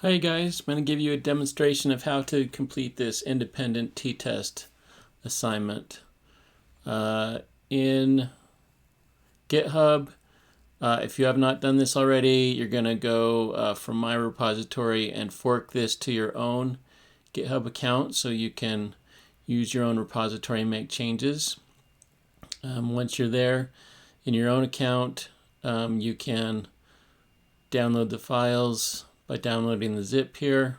Hi guys, I'm going to give you a demonstration of how to complete this independent t-test assignment. In GitHub, if you have not done this already, you're going to go from my repository and fork this to your own GitHub account so you can use your own repository and make changes. Once you're there in your own account, you can download the files by downloading the zip here.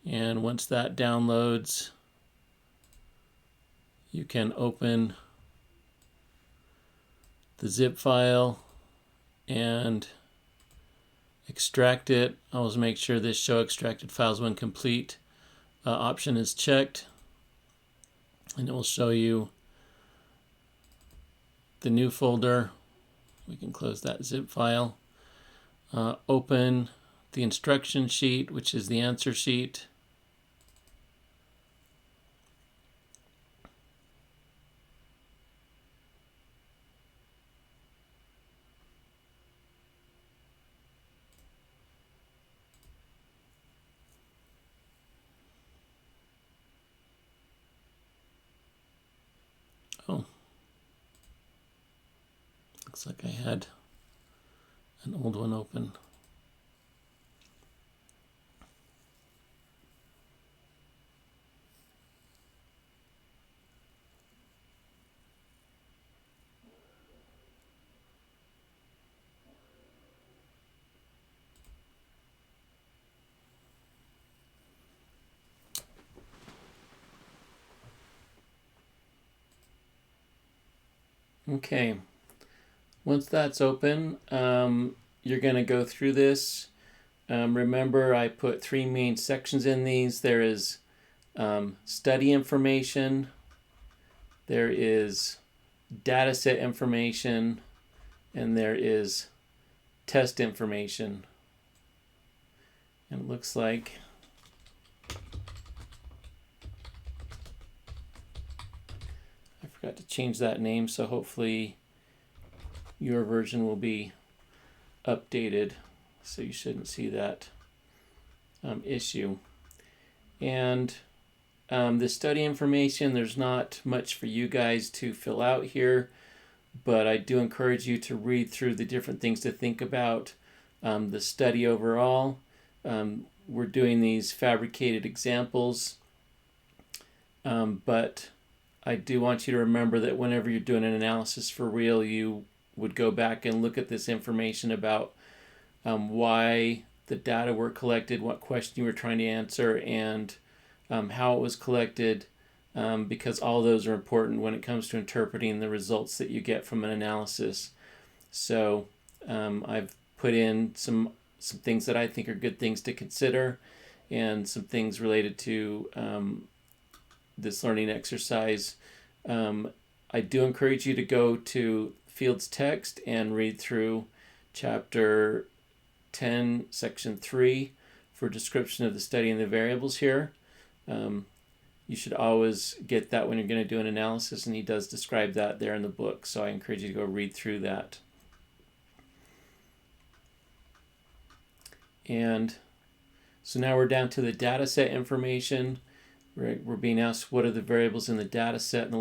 And once that downloads, you can open the zip file and extract it. Always make sure this show extracted files when complete option is checked, and it will show you the new folder. We can close that zip file. Open the instruction sheet, which is the answer sheet. Oh, looks like I had an old one open. Okay, once that's open, you're going to go through this. Remember, I put three main sections in these. There is study information, there is dataset information, and there is test information. And it looks like I forgot to change that name, so hopefully your version will be updated, so you shouldn't see that issue. And the study information, there's not much for you guys to fill out here, but I do encourage you to read through the different things to think about. The study overall, we're doing these fabricated examples, but I do want you to remember that whenever you're doing an analysis for real, you would go back and look at this information about why the data were collected, what question you were trying to answer, and how it was collected, because all those are important when it comes to interpreting the results that you get from an analysis. So I've put in some things that I think are good things to consider, and some things related to this learning exercise. I do encourage you to go to Fields Text and read through Chapter 10, Section 3 for description of the study and the variables here. You should always get that when you're going to do an analysis, and he does describe that there in the book, so I encourage you to go read through that. And so now we're down to the data set information. We're being asked what are the variables in the data set and the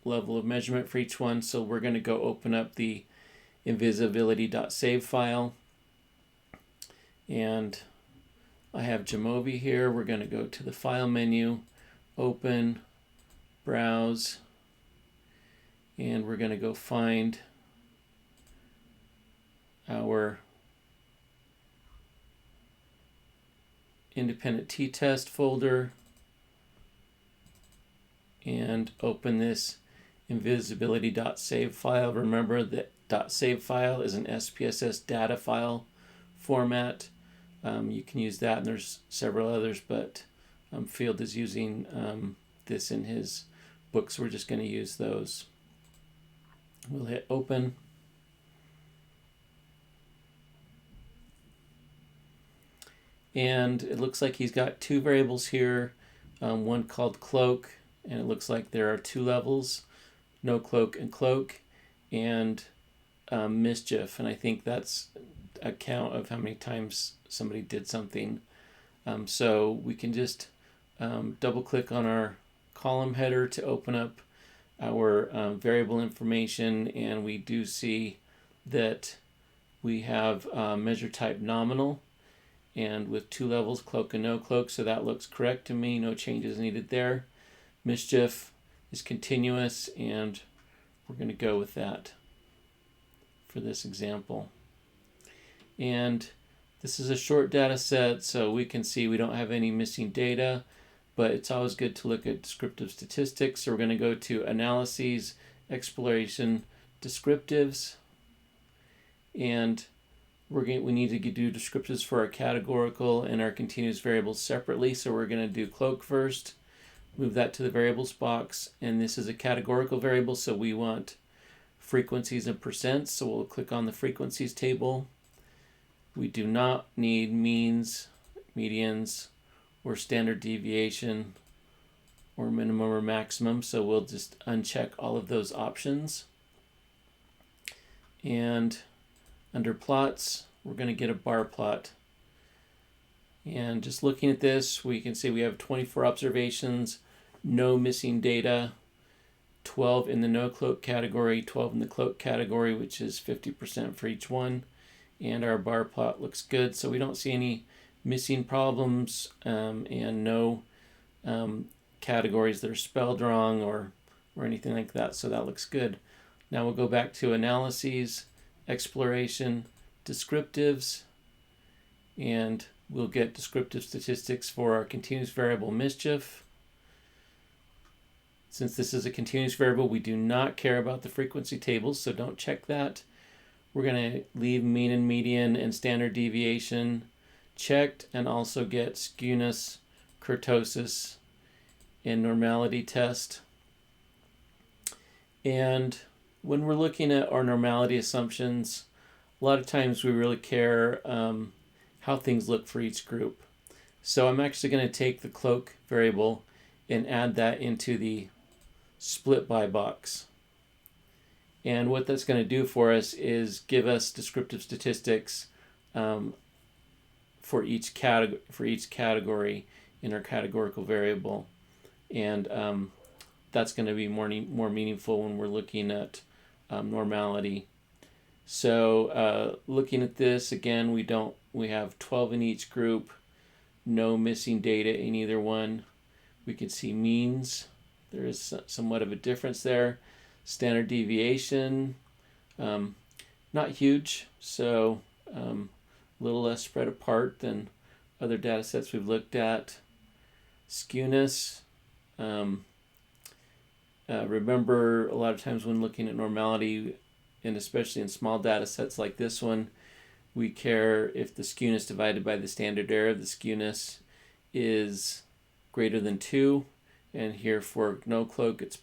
level of measurement for each one. So we're going to go open up the invisibility.save file. And I have Jamovi here. We're going to go to the file menu, open, browse, and we're going to go find our independent t-test folder and open this invisibility.save file. Remember that .save file is an SPSS data file format. You can use that, and there's several others, but Field is using this in his book, so we're just going to use those. We'll hit open. And it looks like he's got two variables here, one called cloak, and it looks like there are two levels, no cloak and cloak, and mischief. And I think that's a count of how many times somebody did something. So we can just double click on our column header to open up our variable information, and we do see that we have measure type nominal and with 2 levels, cloak and no cloak, so that looks correct to me. No changes needed there. Mischief is continuous, and we're going to go with that for this example. And this is a short data set, so we can see we don't have any missing data, but it's always good to look at descriptive statistics. So we're going to go to Analyses, Exploration, Descriptives, and we need to do descriptives for our categorical and our continuous variables separately. So we're going to do cloak first, move that to the variables box, and this is a categorical variable, so we want frequencies and percents, so we'll click on the frequencies table. We do not need means, medians, or standard deviation, or minimum or maximum, so we'll just uncheck all of those options. And under plots, we're going to get a bar plot. And just looking at this, we can see we have 24 observations, no missing data, 12 in the no cloak category, 12 in the cloak category, which is 50% for each one. And our bar plot looks good, so we don't see any missing problems and no categories that are spelled wrong or anything like that, so that looks good. Now we'll go back to Analyses, Exploration, Descriptives, and we'll get descriptive statistics for our continuous variable mischief. Since this is a continuous variable, we do not care about the frequency tables, so don't check that. We're going to leave mean and median and standard deviation checked, and also get skewness, kurtosis, and normality test. And when we're looking at our normality assumptions, a lot of times we really care how things look for each group. So I'm actually going to take the cloak variable and add that into the split by box. And what that's going to do for us is give us descriptive statistics for each category in our categorical variable. And that's going to be more meaningful when we're looking at normality. So looking at this again, we have 12 in each group, no missing data in either one. We can see means. There is somewhat of a difference there. Standard deviation, not huge, so a little less spread apart than other data sets we've looked at. Skewness, remember a lot of times when looking at normality, and especially in small data sets like this one, we care if the skewness divided by the standard error, the skewness is greater than 2. And here for no cloak, it's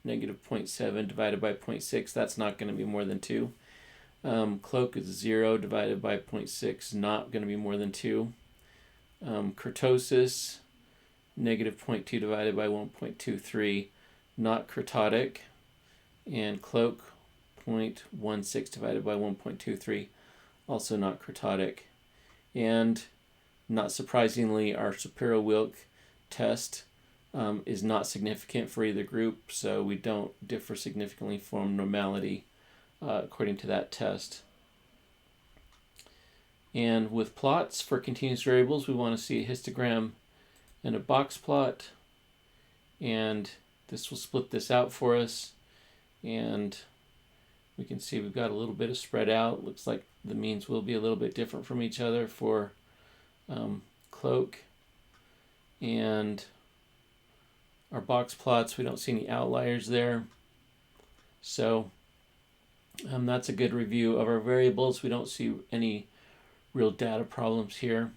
negative 0.7 divided by 0.6. That's not going to be more than 2. Cloak is 0 divided by 0.6, not going to be more than 2. Kurtosis, negative 0.2 divided by 1.23, not kurtotic. And cloak, 0.16 divided by 1.23, also not kurtotic. And not surprisingly, our Shapiro-Wilk test is not significant for either group, so we don't differ significantly from normality according to that test. And with plots for continuous variables, we want to see a histogram and a box plot, and this will split this out for us, and we can see we've got a little bit of spread out. Looks like the means will be a little bit different from each other for cloak, and our box plots, we don't see any outliers there. So that's a good review of our variables. We don't see any real data problems here.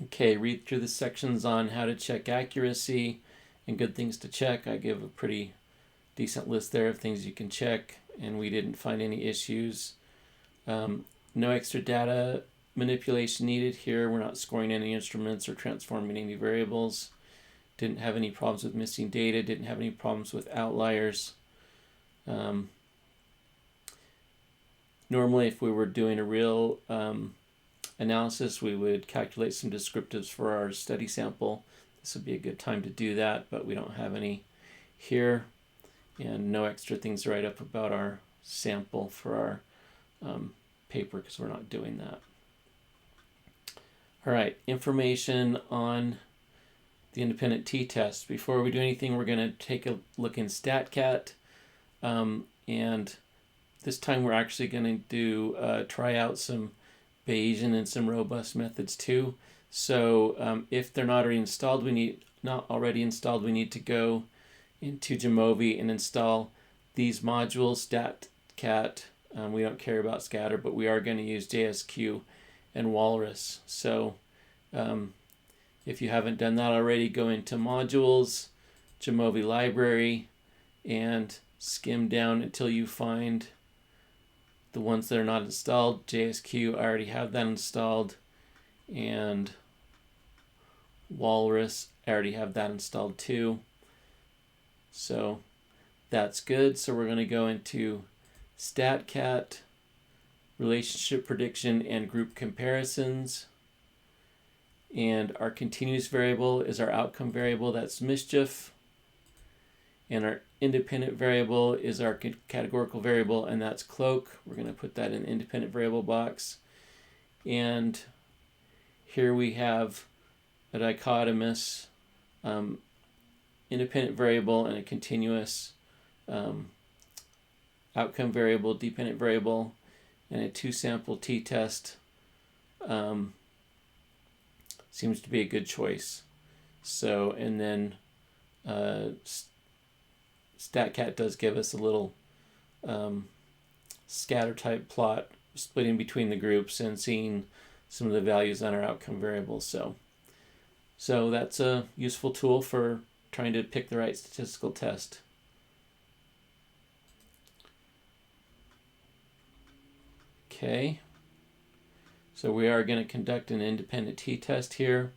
Okay, read through the sections on how to check accuracy and good things to check. I give a pretty decent list there of things you can check, and we didn't find any issues. No extra data manipulation needed here. We're not scoring any instruments or transforming any variables. Didn't have any problems with missing data. Didn't have any problems with outliers. Normally, if we were doing a real analysis, we would calculate some descriptives for our study sample. This would be a good time to do that, but we don't have any here, and no extra things to write up about our sample for our paper because we're not doing that. All right, information on the independent t-test. Before we do anything, we're going to take a look in StatCat, and this time we're actually going to do try out some Bayesian and some robust methods too. So if they're not already installed, we need to go into Jamovi and install these modules, StatCat. We don't care about scatter, but we are going to use JSQ and Walrus. So if you haven't done that already, go into modules, Jamovi library, and skim down until you find the ones that are not installed. JSQ, I already have that installed, and Walrus, I already have that installed too. So that's good. So we're going to go into StatCat, relationship prediction, and group comparisons. And our continuous variable is our outcome variable, that's mischief. And our independent variable is our categorical variable, and that's cloak. We're going to put that in the independent variable box. And here we have a dichotomous independent variable and a continuous outcome variable, dependent variable, and a two-sample t-test seems to be a good choice. So, and then StatCat does give us a little scatter type plot splitting between the groups and seeing some of the values on our outcome variables. So that's a useful tool for trying to pick the right statistical test. Okay, so we are going to conduct an independent t-test here.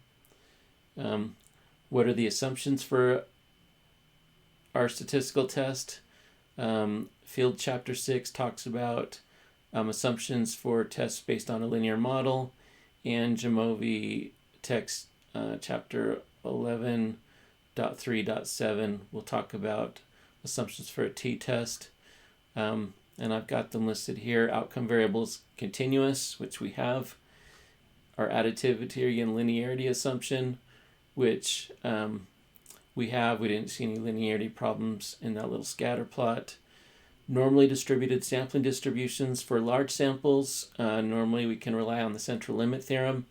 What are the assumptions for our statistical test? Field Chapter 6 talks about assumptions for tests based on a linear model, and Jamovi text Chapter 11.3.7 will talk about assumptions for a t-test. And I've got them listed here. Outcome variables continuous, which we have. Our additivity and linearity assumption, which we have. We didn't see any linearity problems in that little scatter plot. Normally distributed sampling distributions for large samples. Normally we can rely on the central limit theorem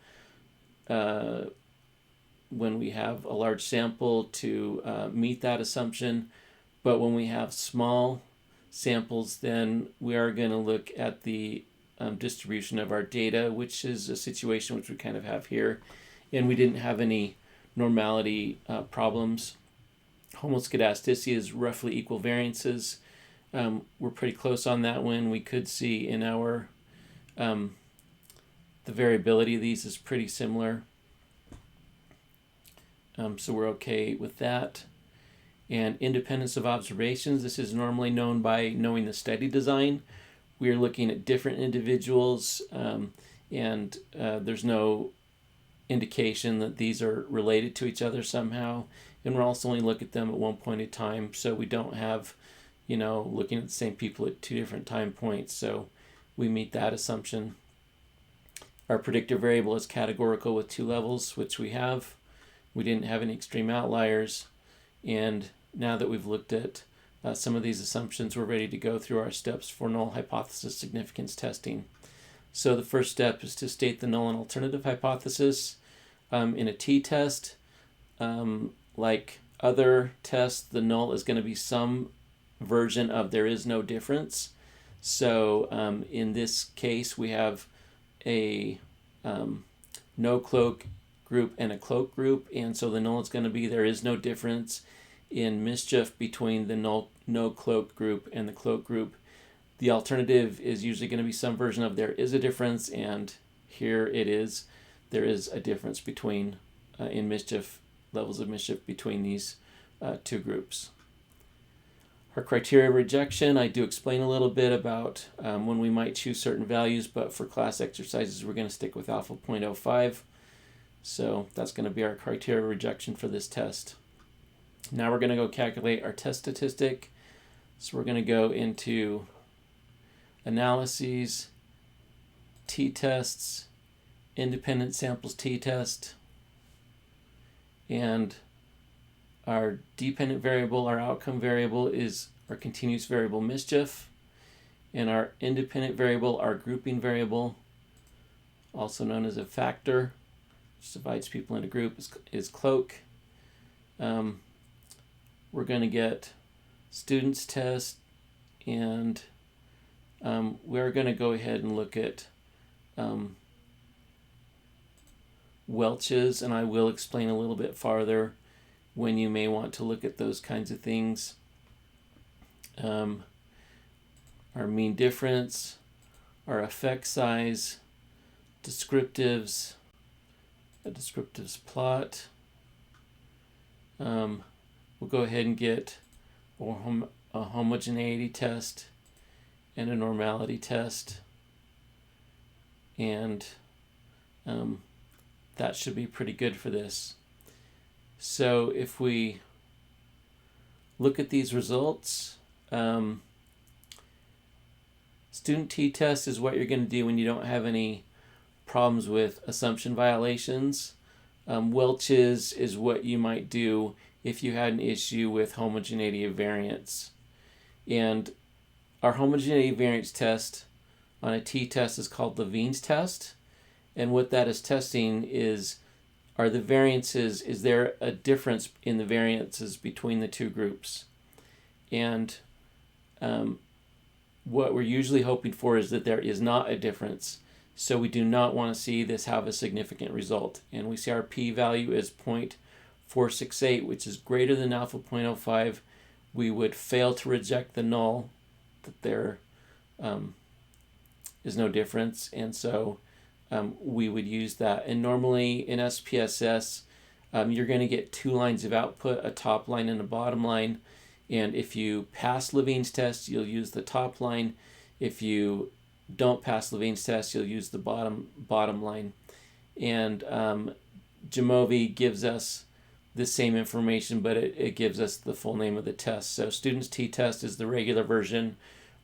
when we have a large sample to meet that assumption. But when we have small samples, then we are going to look at the distribution of our data, which is a situation which we kind of have here. And we didn't have any normality problems. Homoscedasticity is roughly equal variances. We're pretty close on that one. We could see in our, the variability of these is pretty similar. So we're okay with that. And independence of observations, this is normally known by knowing the study design. We are looking at different individuals, and there's no indication that these are related to each other somehow. And we're also only looking at them at one point in time, so we don't have, looking at the same people at two different time points. So we meet that assumption. Our predictor variable is categorical with two levels, which we have. We didn't have any extreme outliers. And now that we've looked at some of these assumptions, we're ready to go through our steps for null hypothesis significance testing. So the first step is to state the null and alternative hypothesis. In a t-test, like other tests, the null is going to be some version of there is no difference. So in this case, we have a no cloak group and a cloak group, and so the null is going to be there is no difference in mischief between the no cloak group and the cloak group. The alternative is usually going to be some version of there is a difference, and here it is. There is a difference between in mischief, levels of mischief between these two groups. Our criteria of rejection, I do explain a little bit about when we might choose certain values, but for class exercises, we're going to stick with alpha 0.05. So that's going to be our criteria of rejection for this test. Now we're going to go calculate our test statistic. So we're going to go into analyses, T-tests, independent samples T-test, and our dependent variable, our outcome variable, is our continuous variable mischief, and our independent variable, our grouping variable, also known as a factor, which divides people into groups, is cloak. We're going to get students test, and we're going to go ahead and look at Welch's, and I will explain a little bit farther when you may want to look at those kinds of things. Our mean difference, our effect size, descriptives, a descriptives plot. We'll go ahead and get a homogeneity test and a normality test, and that should be pretty good for this. So if we look at these results, student t-test is what you're going to do when you don't have any problems with assumption violations. Welch's is what you might do if you had an issue with homogeneity of variance. And our homogeneity of variance test on a t-test is called Levene's test. And what that is testing is, are the variances, is there a difference in the variances between the two groups? And what we're usually hoping for is that there is not a difference. So we do not want to see this have a significant result. And we see our p-value is 0.468, which is greater than alpha 0.05. We would fail to reject the null, that there is no difference. And so we would use that. And normally in SPSS, you're going to get two lines of output, a top line and a bottom line. And if you pass Levene's test, you'll use the top line. If you don't pass Levene's test, you'll use the bottom line. And Jamovi gives us the same information, but it gives us the full name of the test. So students t-test is the regular version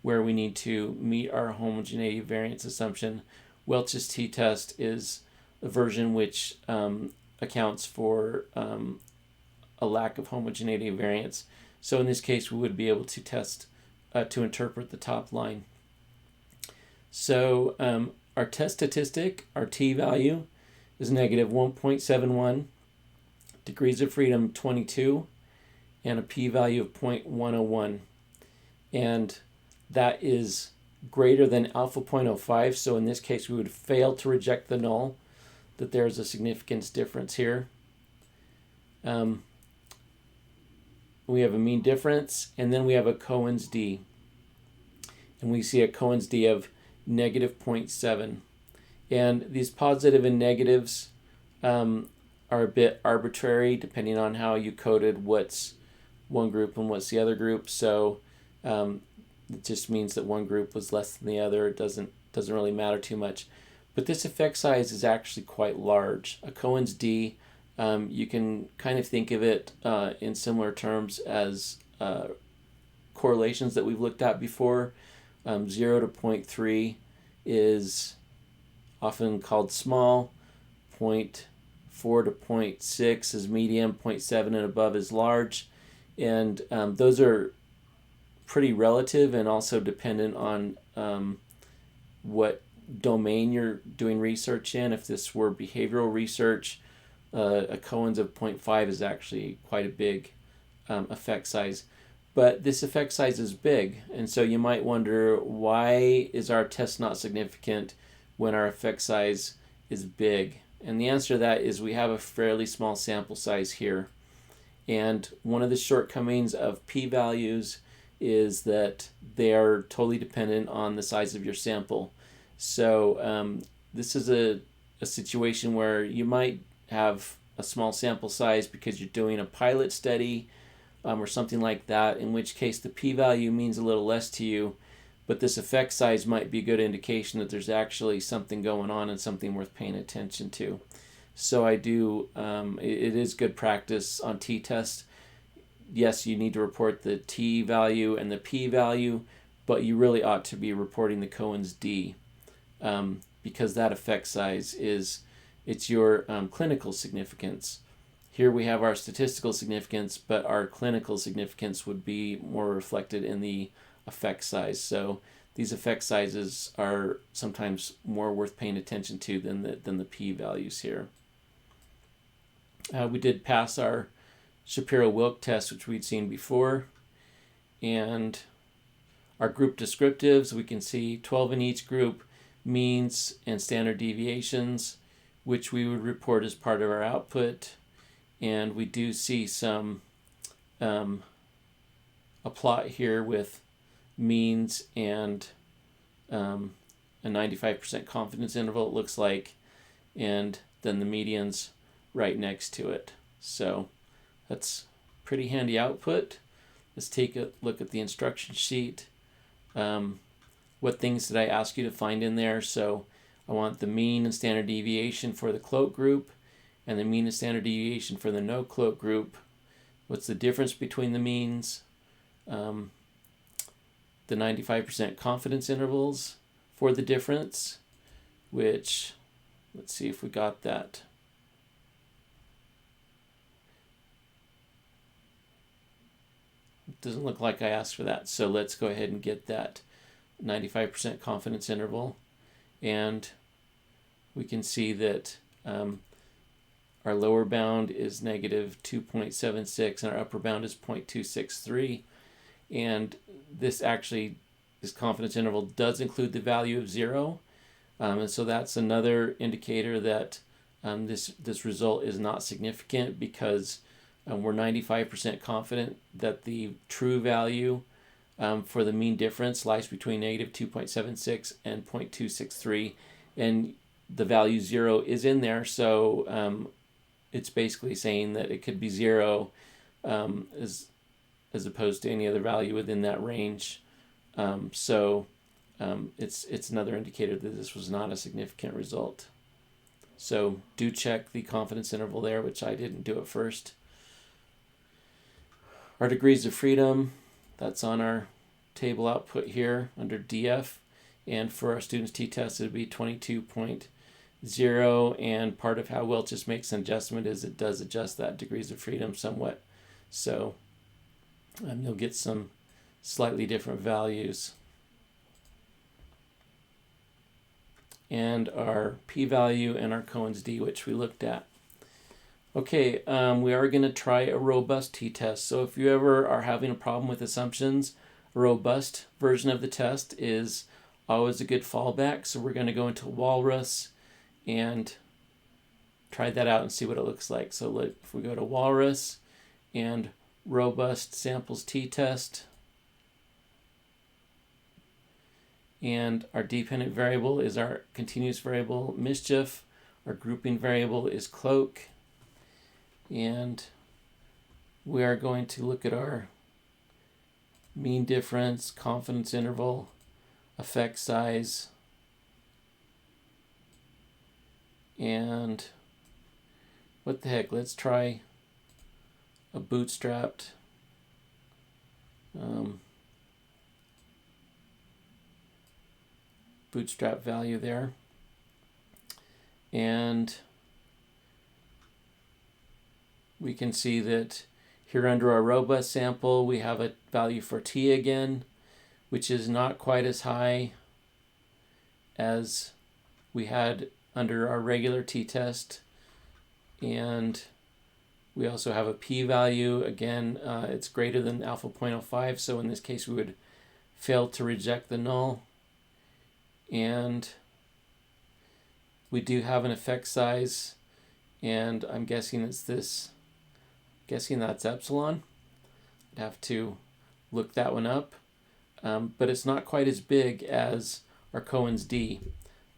where we need to meet our homogeneity variance assumption. Welch's t-test is a version which accounts for a lack of homogeneity variance. So in this case, we would be able to test to interpret the top line. So our test statistic, our t-value, is negative 1.71, degrees of freedom 22, and a p-value of 0.101. And that is greater than alpha 0.05, so in this case we would fail to reject the null, that there's a significance difference here. We have a mean difference, and then we have a Cohen's d. And we see a Cohen's d of negative 0.7. And these positive and negatives are a bit arbitrary depending on how you coded what's one group and what's the other group. So it just means that one group was less than the other. It doesn't really matter too much. But this effect size is actually quite large. A Cohen's d, you can kind of think of it in similar terms as correlations that we've looked at before. 0 to 0.3 is often called small, 0.4 to 0.6 is medium, 0.7 and above is large. And those are pretty relative and also dependent on what domain you're doing research in. If this were behavioral research, a Cohen's of 0.5 is actually quite a big effect size. But this effect size is big, and so you might wonder, why is our test not significant when our effect size is big? And the answer to that is we have a fairly small sample size here. And one of the shortcomings of p-values is that they are totally dependent on the size of your sample. So this is a situation where you might have a small sample size because you're doing a pilot study, or something like that, in which case the p-value means a little less to you, but this effect size might be a good indication that there's actually something going on and something worth paying attention to. So I do, it is good practice on t-test. Yes, you need to report the t value and the p value, but you really ought to be reporting the Cohen's d, because that effect size it's your clinical significance. Here we have our statistical significance, but our clinical significance would be more reflected in the effect size. So these effect sizes are sometimes more worth paying attention to than the p-values here. We did pass our Shapiro-Wilk test, which we'd seen before, and our group descriptives, we can see 12 in each group, means and standard deviations, which we would report as part of our output. And we do see some a plot here with means and a 95% confidence interval, it looks like, and then the medians right next to it. So that's pretty handy output. Let's take a look at the instruction sheet. What things did I ask you to find in there? So I want the mean and standard deviation for the cloak group and the mean and standard deviation for the no cloak group. What's the difference between the means? The 95% confidence intervals for the difference, which, let's see if we got that. It doesn't look like I asked for that, so let's go ahead and get that 95% confidence interval. And we can see that our lower bound is negative 2.76 and our upper bound is 0.263. And this confidence interval does include the value of 0. And so that's another indicator that this result is not significant, because we're 95% confident that the true value for the mean difference lies between negative 2.76 and 0.263. And the value 0 is in there, so it's basically saying that it could be 0 as opposed to any other value within that range. So it's another indicator that this was not a significant result. So do check the confidence interval there, which I didn't do at first. Our degrees of freedom, that's on our table output here under DF. And for our students' t-test, it would be 22.0. And part of how Welch's makes an adjustment is it does adjust that degrees of freedom somewhat. So you'll get some slightly different values. And our p-value and our Cohen's d, which we looked at. Okay, we are going to try a robust t-test. So if you ever are having a problem with assumptions, a robust version of the test is always a good fallback. So we're going to go into Walrus and try that out and see what it looks like. So if we go to Walrus and robust samples t-test, and our dependent variable is our continuous variable mischief, our grouping variable is cloak, and we are going to look at our mean difference, confidence interval, effect size, and what the heck, let's try a bootstrapped bootstrap value there. And we can see that here under our robust sample, we have a value for t again, which is not quite as high as we had under our regular t-test. And we also have a p-value. Again, it's greater than alpha 0.05, so in this case we would fail to reject the null. And we do have an effect size, and I'm guessing it's this, guessing that's epsilon. I'd have to look that one up, but it's not quite as big as our Cohen's d.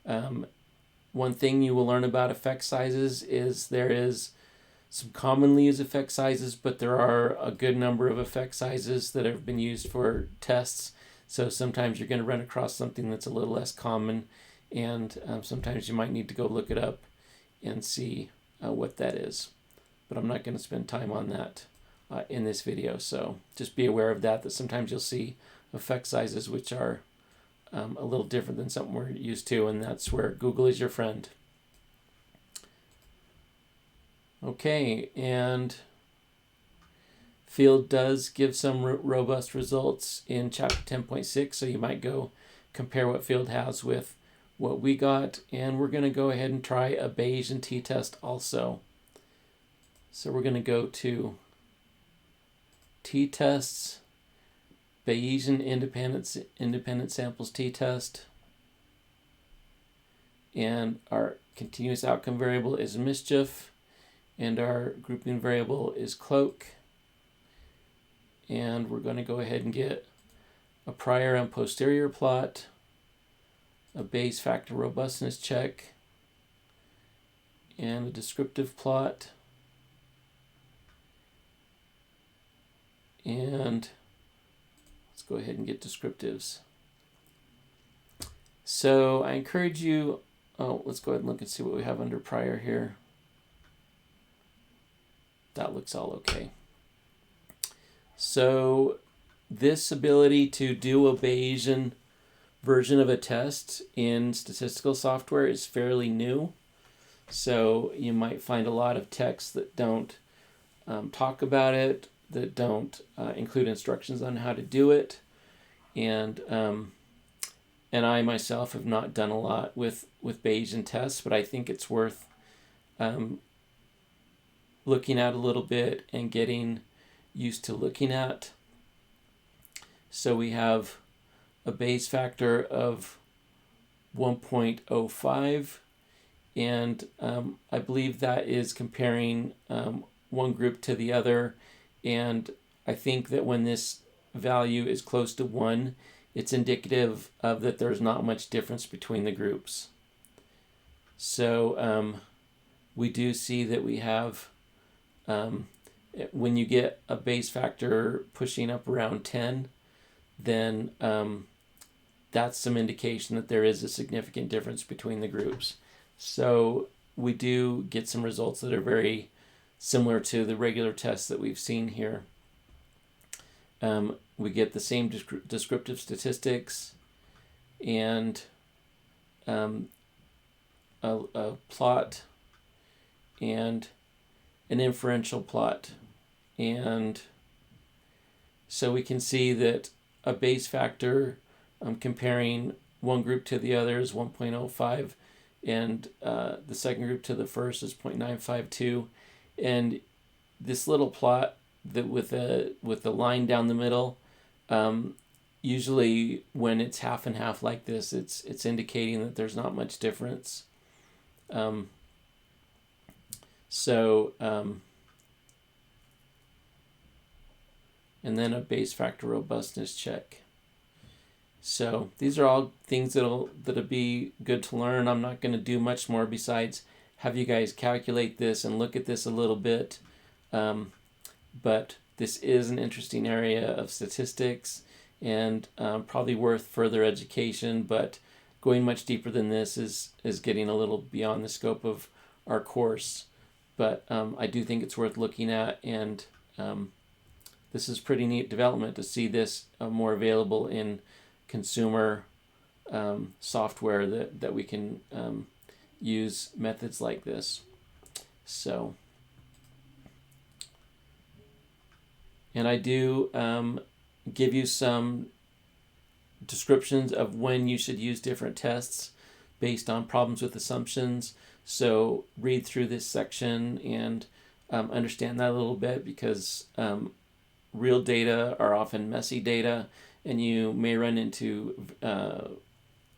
One thing you will learn about effect sizes is there is some commonly used effect sizes, but there are a good number of effect sizes that have been used for tests. So sometimes you're going to run across something that's a little less common, and sometimes you might need to go look it up and see what that is. But I'm not going to spend time on that in this video. So just be aware of that sometimes you'll see effect sizes which are a little different than something we're used to, and that's where Google is your friend. Okay, and Field does give some robust results in chapter 10.6, so you might go compare what Field has with what we got, and we're going to go ahead and try a Bayesian T-Test also. So we're going to go to T-Tests, Bayesian independent samples T-Test, and our continuous outcome variable is mischief, and our grouping variable is cloak. And we're going to go ahead and get a prior and posterior plot, a Bayes factor robustness check, and a descriptive plot. And let's go ahead and get descriptives. So I encourage you, let's go ahead and look and see what we have under prior here. That looks all okay. So this ability to do a Bayesian version of a test in statistical software is fairly new. So you might find a lot of texts that don't talk about it, that don't include instructions on how to do it. And I myself have not done a lot with Bayesian tests, but I think it's worth looking at a little bit and getting used to looking at. So we have a Bayes factor of 1.05, and I believe that is comparing one group to the other, and I think that when this value is close to 1, it's indicative of that there's not much difference between the groups. So we do see that we have when you get a Bayes factor pushing up around 10, then that's some indication that there is a significant difference between the groups. So we do get some results that are very similar to the regular tests that we've seen here. We get the same descriptive statistics and a plot and an inferential plot. And so we can see that a Bayes factor comparing one group to the other is 1.05, and the second group to the first is 0.952. And this little plot that with the line down the middle, usually when it's half and half like this, it's indicating that there's not much difference. And then a Bayes factor robustness check. So these are all things that'll be good to learn. I'm not going to do much more besides have you guys calculate this and look at this a little bit. But this is an interesting area of statistics and probably worth further education, but going much deeper than this is getting a little beyond the scope of our course. But I do think it's worth looking at, and this is pretty neat development to see this more available in consumer software that we can use methods like this. So, and I do give you some descriptions of when you should use different tests based on problems with assumptions. So read through this section and understand that a little bit, because real data are often messy data, and you may run into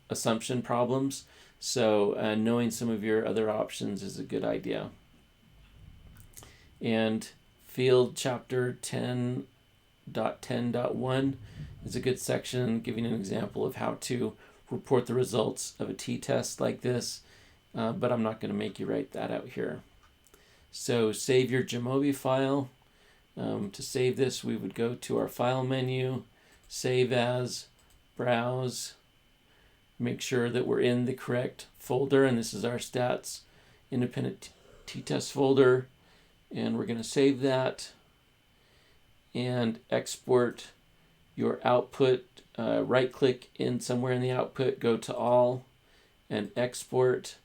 assumption problems. So knowing some of your other options is a good idea. And Field Chapter 10.10.1 is a good section giving an example of how to report the results of a t-test like this, but I'm not going to make you write that out here. So save your Jamovi file. To save this, we would go to our File menu, Save As, Browse, make sure that we're in the correct folder, and this is our stats independent t-test folder, and we're going to save that and export your output. Right click in somewhere in the output, go to all and export,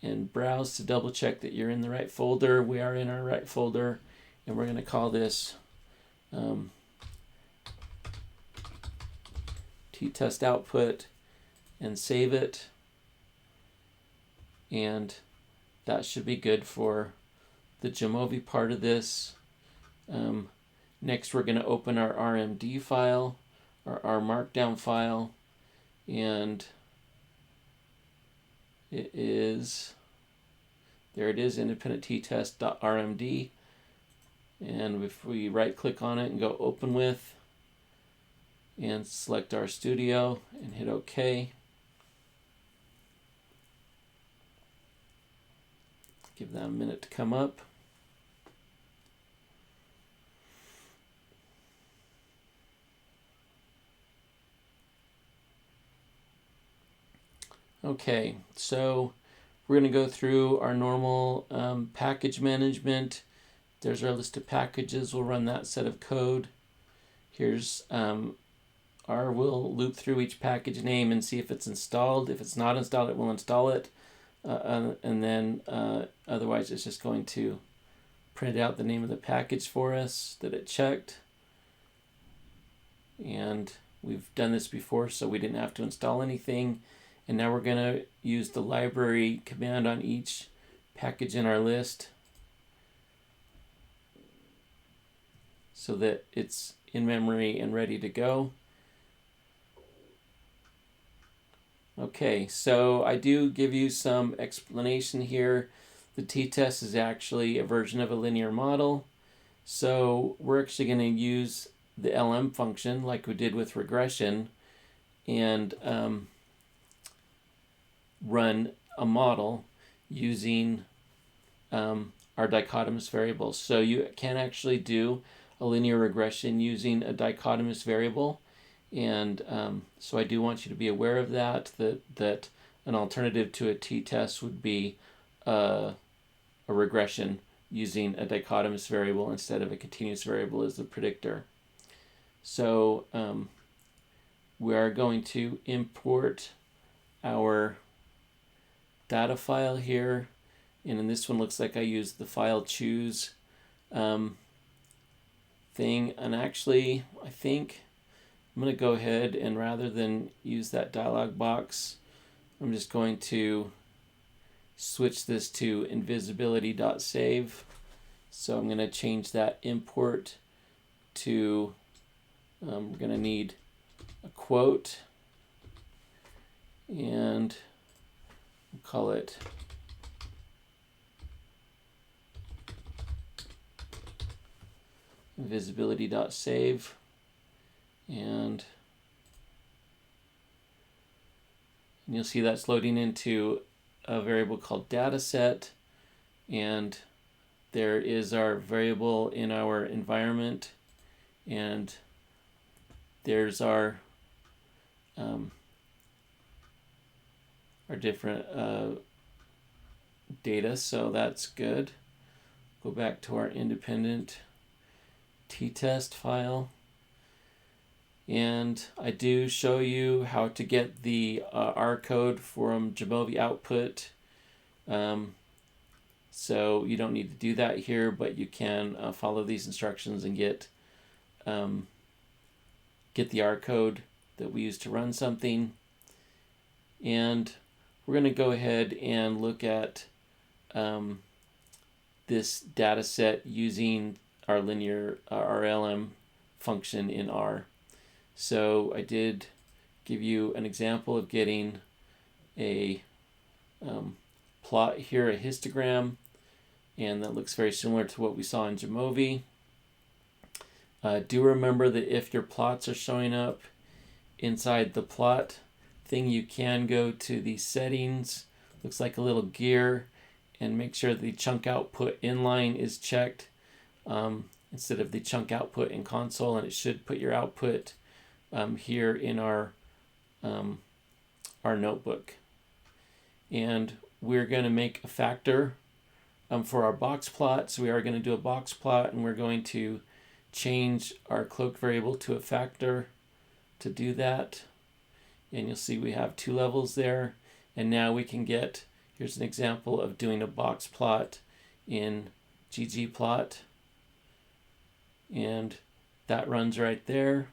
and browse to double check that you're in the right folder. We are in our right folder, and we're going to call this t-test output and save it, and that should be good for the Jamovi part of this. Next, we're going to open our RMD file, our markdown file, and it is, there it is, independent t-test.rmd. And if we right click on it and go open with and select RStudio and hit OK, give that a minute to come up. Okay, so we're going to go through our normal package management. There's our list of packages. We'll run that set of code. Here's we'll loop through each package name and see if it's installed. If it's not installed, it will install it. And then otherwise it's just going to print out the name of the package for us that it checked. And we've done this before, so we didn't have to install anything. And now we're going to use the library command on each package in our list so that it's in memory and ready to go. Okay, so I do give you some explanation here. The t-test is actually a version of a linear model. So we're actually going to use the LM function like we did with regression and run a model using our dichotomous variables. So you can actually do a linear regression using a dichotomous variable. And so I do want you to be aware of that an alternative to a t-test would be a regression using a dichotomous variable instead of a continuous variable as the predictor. So we are going to import our data file here, and in this one looks like I used the file choose thing, and actually I think I'm going to go ahead and rather than use that dialog box, I'm just going to switch this to invisibility.save. So I'm going to change that import to, we're going to need a quote, and we'll call it invisibility.save. And you'll see that's loading into a variable called dataset, and there is our variable in our environment, and there's our different data, so that's good. Go back to our independent t-test file. And I do show you how to get the R code from Jabov Output. So you don't need to do that here, but you can follow these instructions and get the R code that we use to run something. And we're going to go ahead and look at this data set using our linear RLM function in R. So I did give you an example of getting a plot here, a histogram, and that looks very similar to what we saw in Jamovi. Do remember that if your plots are showing up inside the plot thing, you can go to the settings, looks like a little gear, and make sure the chunk output inline is checked instead of the chunk output in console, and it should put your output here in our notebook. And we're going to make a factor for our box plot. So we are going to do a box plot, and we're going to change our cloak variable to a factor to do that. And you'll see we have 2 levels there. And now we can get, here's an example of doing a box plot in ggplot. And that runs right there.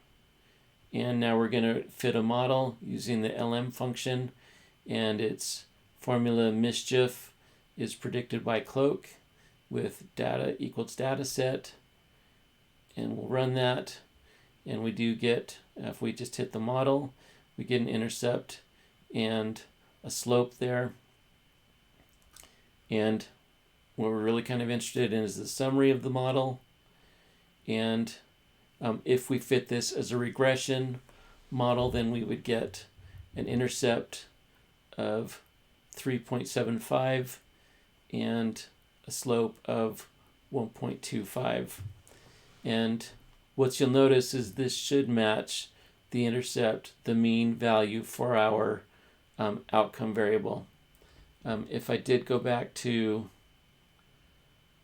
And now we're going to fit a model using the LM function, and its formula mischief is predicted by cloak with data equals data set, and we'll run that, and we do get, if we just hit the model, we get an intercept and a slope there. And what we're really kind of interested in is the summary of the model. And if we fit this as a regression model, then we would get an intercept of 3.75 and a slope of 1.25. And what you'll notice is this should match the intercept, the mean value for our outcome variable. If I did go back to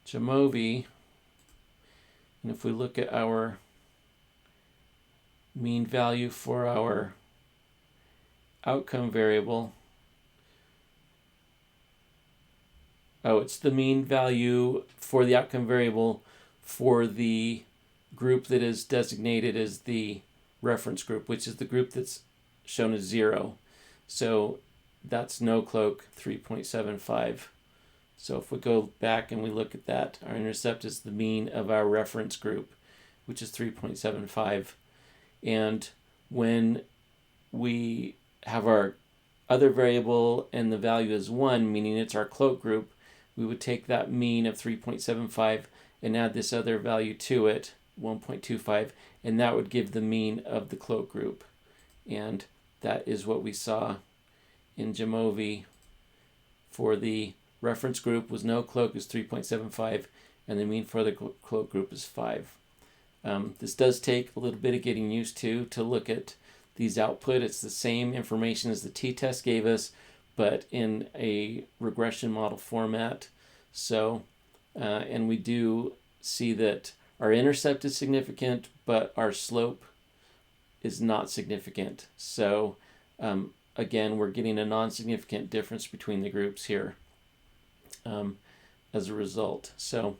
Jamovi, and if we look at our mean value for our outcome variable, it's the mean value for the outcome variable for the group that is designated as the reference group, which is the group that's shown as 0. So that's no cloak 3.75. So if we go back and we look at that, our intercept is the mean of our reference group, which is 3.75. And when we have our other variable and the value is 1, meaning it's our cloak group, we would take that mean of 3.75 and add this other value to it, 1.25, and that would give the mean of the cloak group. And that is what we saw in Jamovi. For the reference group was no cloak is 3.75, and the mean for the cloak group is 5. This does take a little bit of getting used to look at these output. It's the same information as the T-Test gave us, but in a regression model format. So, and we do see that our intercept is significant, but our slope is not significant. So, again, we're getting a non-significant difference between the groups here as a result. So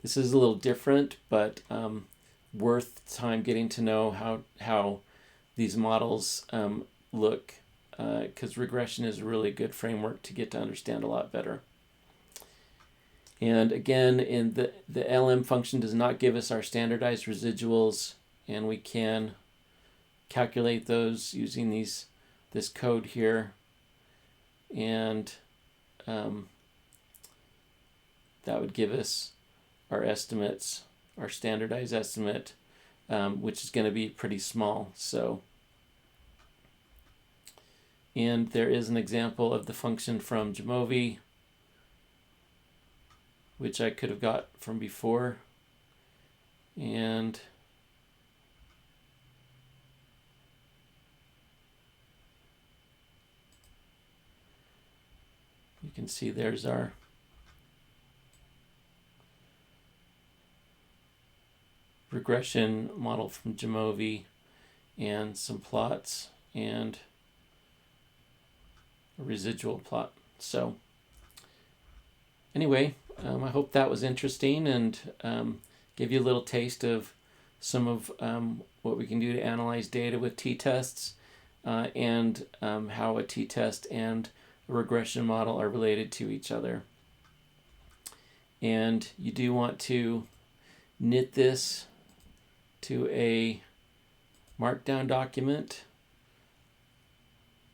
this is a little different, but worth time getting to know how these models look, because regression is a really good framework to get to understand a lot better. And again, in the LM function does not give us our standardized residuals, and we can calculate those using this code here, and that would give us our estimates, our standardized estimate, which is going to be pretty small. So, and there is an example of the function from Jamovi, which I could have got from before, and you can see there's our regression model from Jamovi and some plots and a residual plot. So anyway, I hope that was interesting and give you a little taste of some of what we can do to analyze data with t-tests and how a t-test and a regression model are related to each other. And you do want to knit this to a markdown document.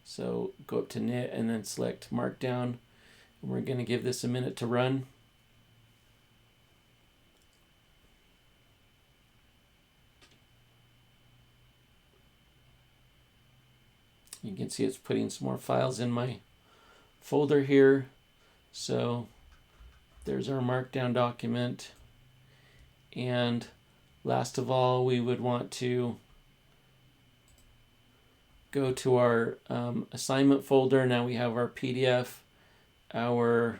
So go up to knit and then select markdown. And we're going to give this a minute to run. You can see it's putting some more files in my folder here. So there's our markdown document. And last of all, we would want to go to our assignment folder. Now we have our PDF, our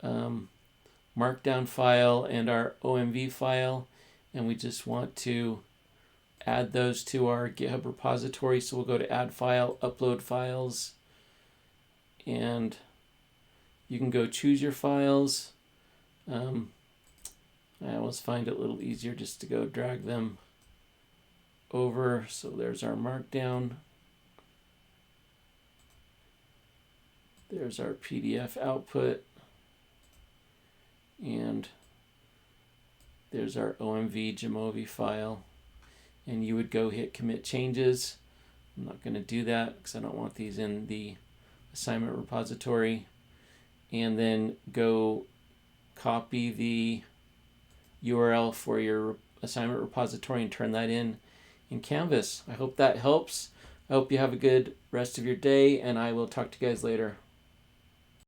markdown file, and our OMV file, and we just want to add those to our GitHub repository. So we'll go to Add File, Upload Files, and you can go choose your files. I always find it a little easier just to go drag them over. So there's our markdown. There's our PDF output. And there's our OMV Jamovi file. And you would go hit commit changes. I'm not going to do that because I don't want these in the assignment repository. And then go copy the URL for your assignment repository and turn that in Canvas. I hope that helps. I hope you have a good rest of your day, and I will talk to you guys later.